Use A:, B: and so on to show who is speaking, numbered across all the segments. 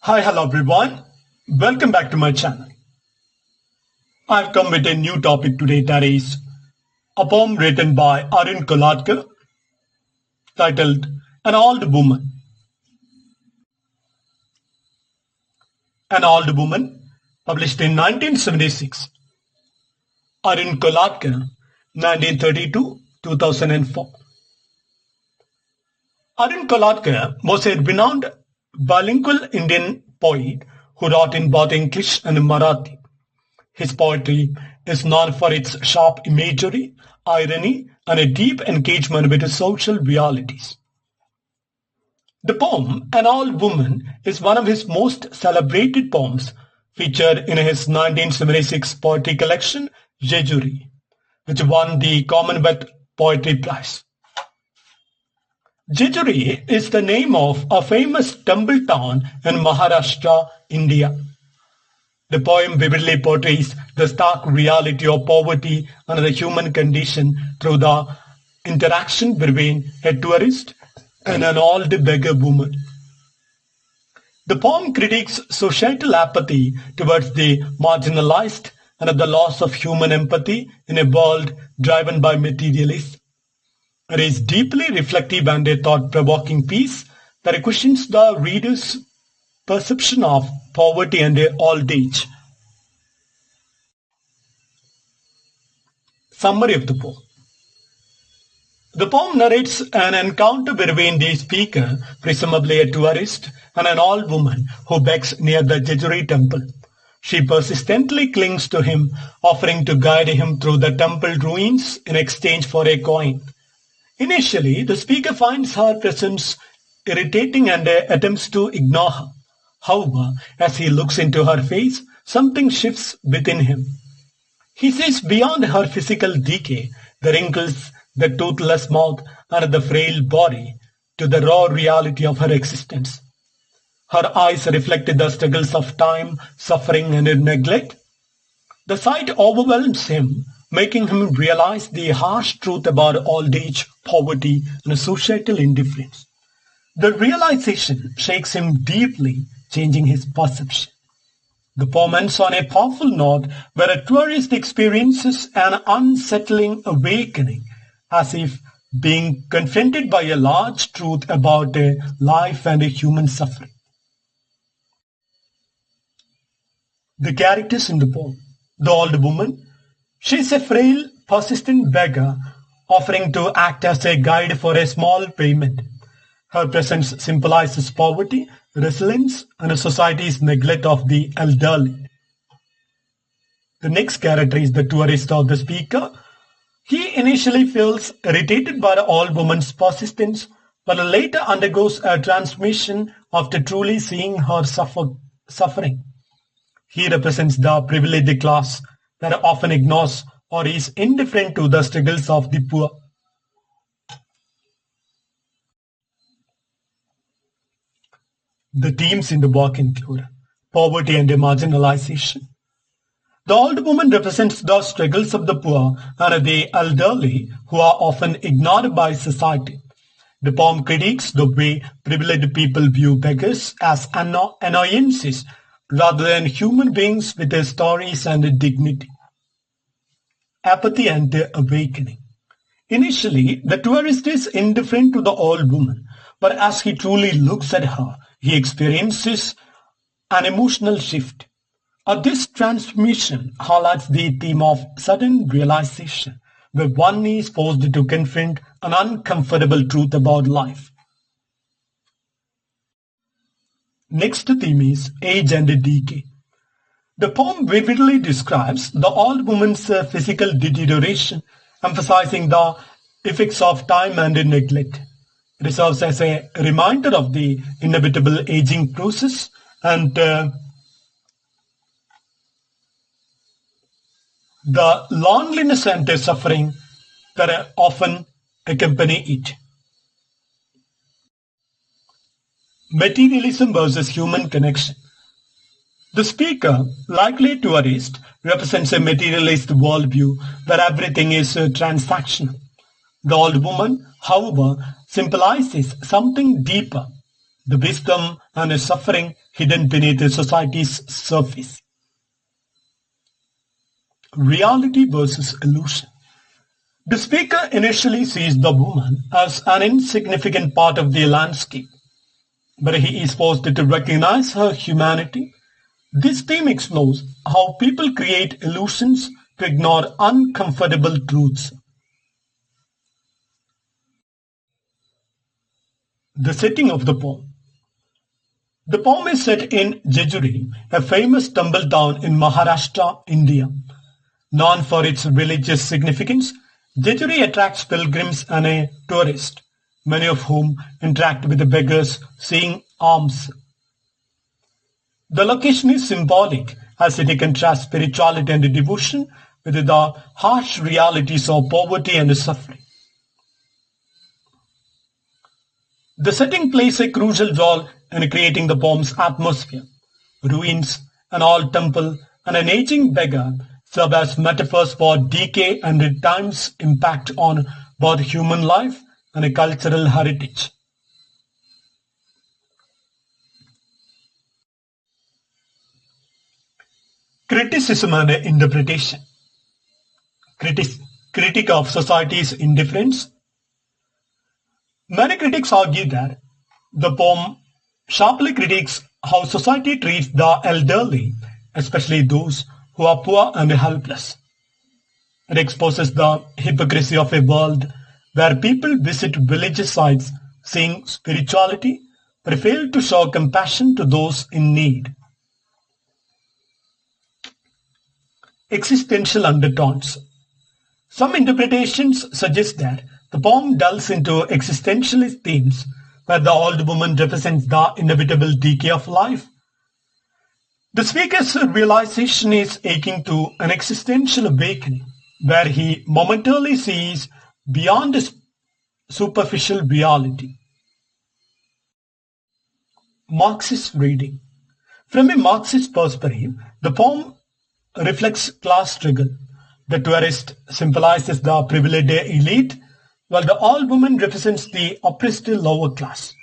A: Hi, hello everyone. Welcome back to my channel. I've come with a new topic today, that is a poem written by Arun Kolatkar titled An Old Woman. An Old Woman, published in 1976. Arun Kolatkar, 1932-2004. Arun Kolatkar was a renowned bilingual Indian poet who wrote in both English and Marathi. His poetry is known for its sharp imagery, irony, and a deep engagement with the social realities. The poem An Old Woman is one of his most celebrated poems, featured in his 1976 poetry collection Jejuri, which won the Commonwealth Poetry Prize. Jejuri is the name of a famous temple town in Maharashtra, India. The poem vividly portrays the stark reality of poverty and the human condition through the interaction between a tourist and an old beggar woman. The poem critiques societal apathy towards the marginalized and the loss of human empathy in a world driven by materialism. It is deeply reflective and a thought-provoking piece that questions the reader's perception of poverty and old age. Summary of the poem. The poem narrates an encounter between the speaker, presumably a tourist, and an old woman who begs near the Jejuri temple. She persistently clings to him, offering to guide him through the temple ruins in exchange for a coin. Initially, the speaker finds her presence irritating and attempts to ignore her. However, as he looks into her face, something shifts within him. He sees beyond her physical decay, the wrinkles, the toothless mouth, and the frail body, to the raw reality of her existence. Her eyes reflected the struggles of time, suffering, and neglect. The sight overwhelms him, making him realize the harsh truth about old age, poverty, and societal indifference. The realization shakes him deeply, changing his perception. The poem ends on a powerful note where a tourist experiences an unsettling awakening, as if being confronted by a large truth about a life and a human suffering. The characters in the poem. The old woman. She is a frail, persistent beggar, offering to act as a guide for a small payment. Her presence symbolizes poverty, resilience, and a society's neglect of the elderly. The next character is the tourist or the speaker. He initially feels irritated by the old woman's persistence, but later undergoes a transformation after truly seeing her suffering. He represents the privileged class that often ignores or is indifferent to the struggles of the poor. The themes in the work include poverty and marginalization. The old woman represents the struggles of the poor and the elderly who are often ignored by society. The poem critiques the way privileged people view beggars as annoyances rather than human beings with their stories and dignity. Apathy and awakening. Initially, the tourist is indifferent to the old woman, but as he truly looks at her, he experiences an emotional shift. This transformation highlights the theme of sudden realization, where one is forced to confront an uncomfortable truth about life. Next theme is age and decay. The poem vividly describes the old woman's physical deterioration, emphasizing the effects of time and neglect. It serves as a reminder of the inevitable aging process and the loneliness and suffering that often accompany it. Materialism versus human connection. The speaker, likely a tourist, represents a materialist worldview where everything is transactional. The old woman, however, symbolizes something deeper, the wisdom and suffering hidden beneath the society's surface. Reality versus illusion. The speaker initially sees the woman as an insignificant part of the landscape, but he is forced to recognize her humanity. This theme explores how people create illusions to ignore uncomfortable truths. The setting of the poem. The poem is set in Jejuri, a famous temple town in Maharashtra, India. Known for its religious significance, Jejuri attracts pilgrims and tourists, many of whom interact with the beggars seeing alms. The location is symbolic as it contrasts spirituality and devotion with the harsh realities of poverty and suffering. The setting plays a crucial role in creating the poem's atmosphere. Ruins, an old temple, and an aging beggar serve as metaphors for decay and time's impact on both human life and a cultural heritage. Criticism and interpretation. Critique of society's indifference. Many critics argue that the poem sharply critiques how society treats the elderly, especially those who are poor and helpless. It exposes the hypocrisy of a world where people visit religious sites seeing spirituality but fail to show compassion to those in need. Existential undertones. Some interpretations suggest that the poem delves into existentialist themes where the old woman represents the inevitable decay of life. The speaker's realization is akin to an existential awakening where he momentarily sees beyond his superficial reality. Marxist reading. From a Marxist perspective, the poem reflects class struggle. The tourist symbolizes the privileged elite, while the old woman represents the oppressed lower class.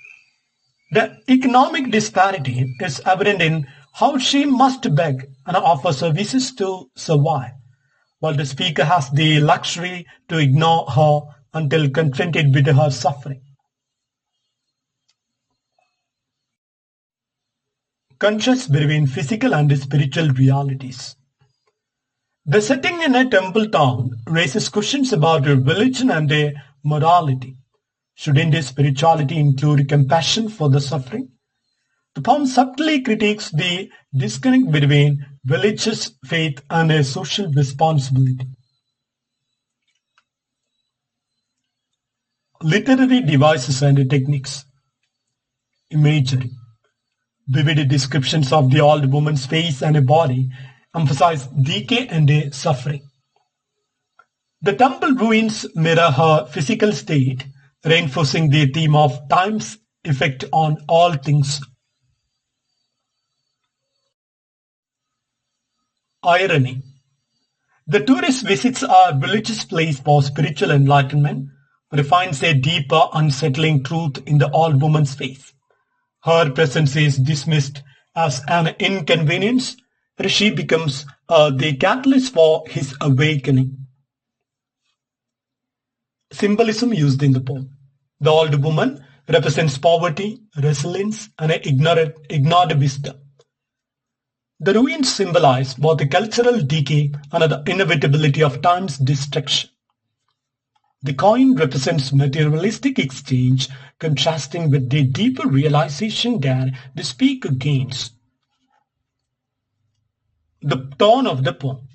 A: The economic disparity is evident in how she must beg and offer services to survive, while the speaker has the luxury to ignore her until confronted with her suffering. Contrast between physical and spiritual realities. The setting in a temple town raises questions about religion and morality. Shouldn't spirituality include compassion for the suffering? The poem subtly critiques the disconnect between religious faith and a social responsibility. Literary devices and techniques. Imagery. Vivid descriptions of the old woman's face and body emphasize decay and suffering. The temple ruins mirror her physical state, reinforcing the theme of time's effect on all things. Irony. The tourist visits a religious place for spiritual enlightenment, but finds a deeper, unsettling truth in the old woman's face. Her presence is dismissed as an inconvenience, but she becomes the catalyst for his awakening. Symbolism used in the poem. The old woman represents poverty, resilience, and ignored wisdom. The ruins symbolize both the cultural decay and the inevitability of time's destruction. The coin represents materialistic exchange, contrasting with the deeper realization that the speaker gains. The tone of the poem.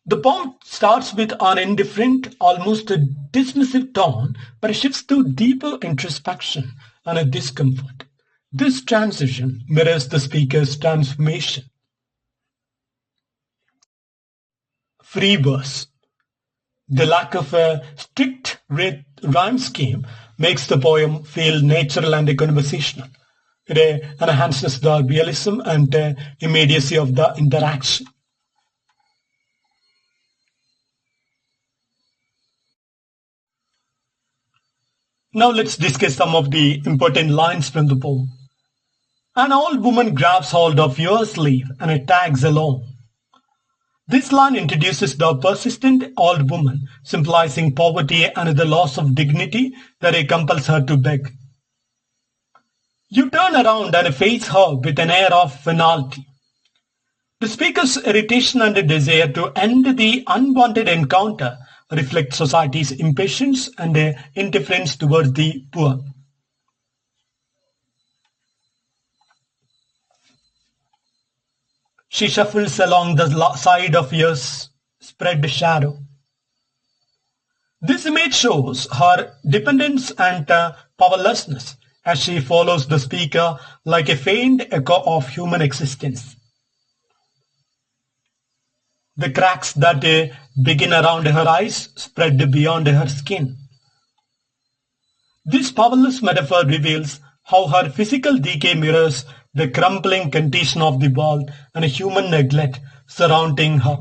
A: The poem starts with an indifferent, almost a dismissive tone, but shifts to deeper introspection and a discomfort. This transition mirrors the speaker's transformation. Free verse. The lack of a strict rhyme scheme makes the poem feel natural and conversational. It enhances the realism and immediacy of the interaction. Now let's discuss some of the important lines from the poem. An old woman grabs hold of your sleeve and tags along. This line introduces the persistent old woman, symbolizing poverty and the loss of dignity that compels her to beg. You turn around and face her with an air of finality. The speaker's irritation and desire to end the unwanted encounter reflect society's impatience and indifference towards the poor. She shuffles along the side of your spread shadow. This image shows her dependence and powerlessness as she follows the speaker like a faint echo of human existence. The cracks that begin around her eyes spread beyond her skin. This powerless metaphor reveals how her physical decay mirrors the crumbling condition of the world and human neglect surrounding her.